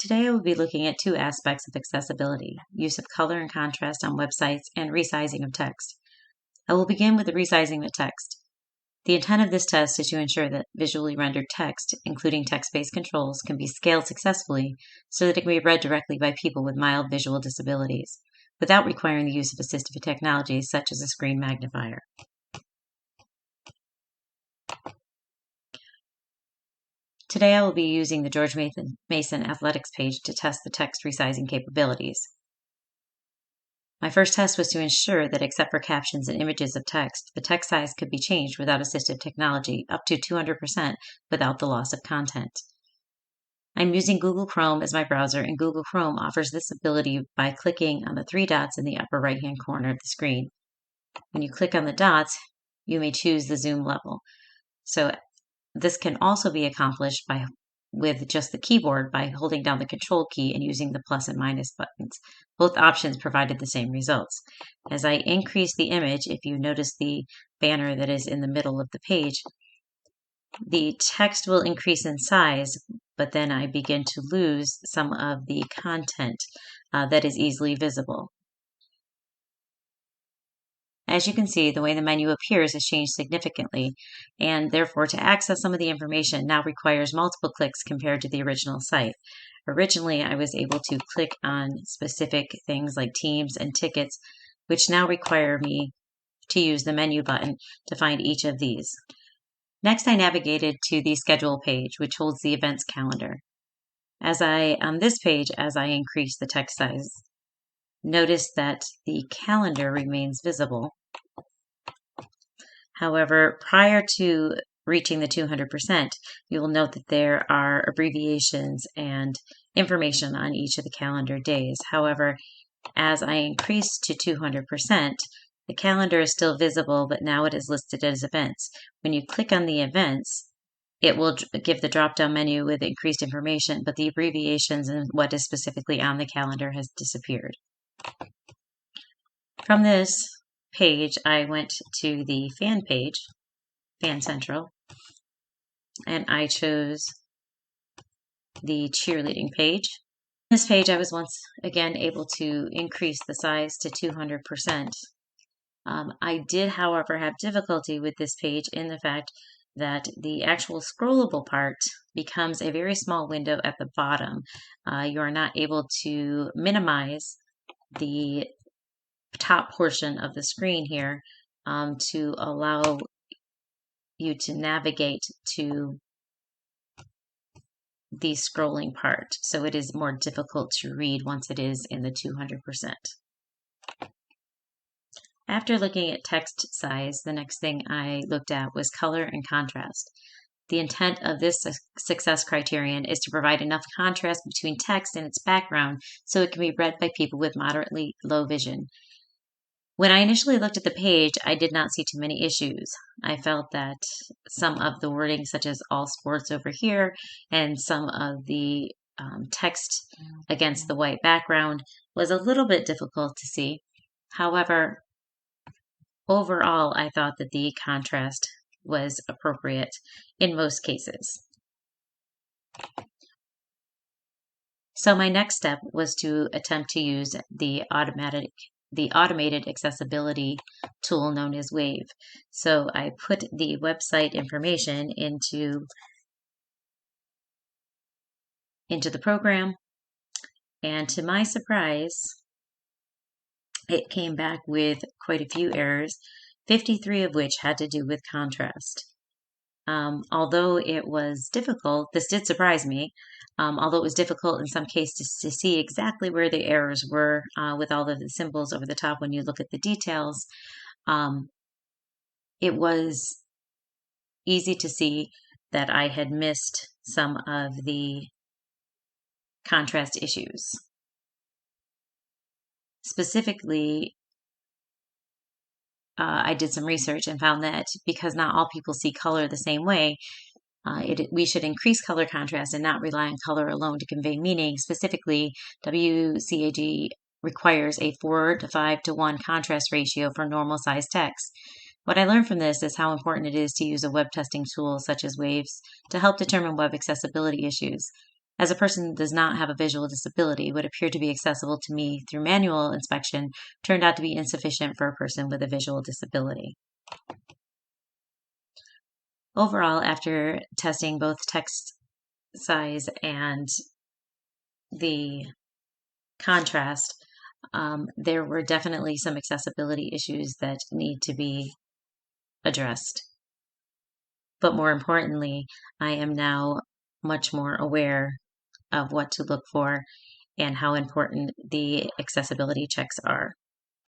Today I will be looking at two aspects of accessibility: use of color and contrast on websites and resizing of text. I will begin with the resizing of text. The intent of this test is to ensure that visually rendered text, including text-based controls, can be scaled successfully so that it can be read directly by people with mild visual disabilities, without requiring the use of assistive technologies such as a screen magnifier. Today I will be using the George Mason Athletics page to test the text resizing capabilities. My first test was to ensure that except for captions and images of text, the text size could be changed without assistive technology up to 200% without the loss of content. I'm using Google Chrome as my browser, and Google Chrome offers this ability by clicking on the three dots in the upper right-hand corner of the screen. When you click on the dots, you may choose the zoom level. So this can also be accomplished with just the keyboard by holding down the control key and using the plus and minus buttons. Both options provided the same results. As I increase the image, if you notice the banner that is in the middle of the page, the text will increase in size, but then I begin to lose some of the content that is easily visible. As you can see, the way the menu appears has changed significantly, and therefore to access some of the information now requires multiple clicks compared to the original site. Originally, I was able to click on specific things like teams and tickets, which now require me to use the menu button to find each of these. Next, I navigated to the schedule page, which holds the events calendar. On this page, as I increase the text size, notice that the calendar remains visible. However, prior to reaching the 200%, you will note that there are abbreviations and information on each of the calendar days. However, as I increase to 200%, the calendar is still visible, but now it is listed as events. When you click on the events, it will give the drop-down menu with increased information, but the abbreviations and what is specifically on the calendar has disappeared. From this page, I went to the fan page, Fan Central, and I chose the cheerleading page. On this page, I was once again able to increase the size to 200%. I did, however, have difficulty with this page in the fact that the actual scrollable part becomes a very small window at the bottom. You are not able to minimize the top portion of the screen here to allow you to navigate to the scrolling part. So it is more difficult to read once it is in the 200%. After looking at text size, the next thing I looked at was color and contrast. The intent of this success criterion is to provide enough contrast between text and its background so it can be read by people with moderately low vision. When I initially looked at the page, I did not see too many issues. I felt that some of the wording, such as all sports over here, and some of the text against the white background was a little bit difficult to see. However, overall, I thought that the contrast was appropriate in most cases. So my next step was to attempt to use the automated accessibility tool known as Wave. So I put the website information into the program, and to my surprise, it came back with quite a few errors, 53 of which had to do with contrast. Although it was difficult, this did surprise me, although it was difficult in some cases to see exactly where the errors were with all of the symbols over the top when you look at the details. It was easy to see that I had missed some of the contrast issues. Specifically, I did some research and found that because not all people see color the same way, we should increase color contrast and not rely on color alone to convey meaning. Specifically, WCAG requires a 4 to 5 to 1 contrast ratio for normal size text. What I learned from this is how important it is to use a web testing tool such as Waves to help determine web accessibility issues. As a person that does not have a visual disability, what appeared to be accessible to me through manual inspection turned out to be insufficient for a person with a visual disability. Overall, after testing both text size and the contrast, there were definitely some accessibility issues that need to be addressed. But more importantly, I am now much more aware of what to look for and how important the accessibility checks are.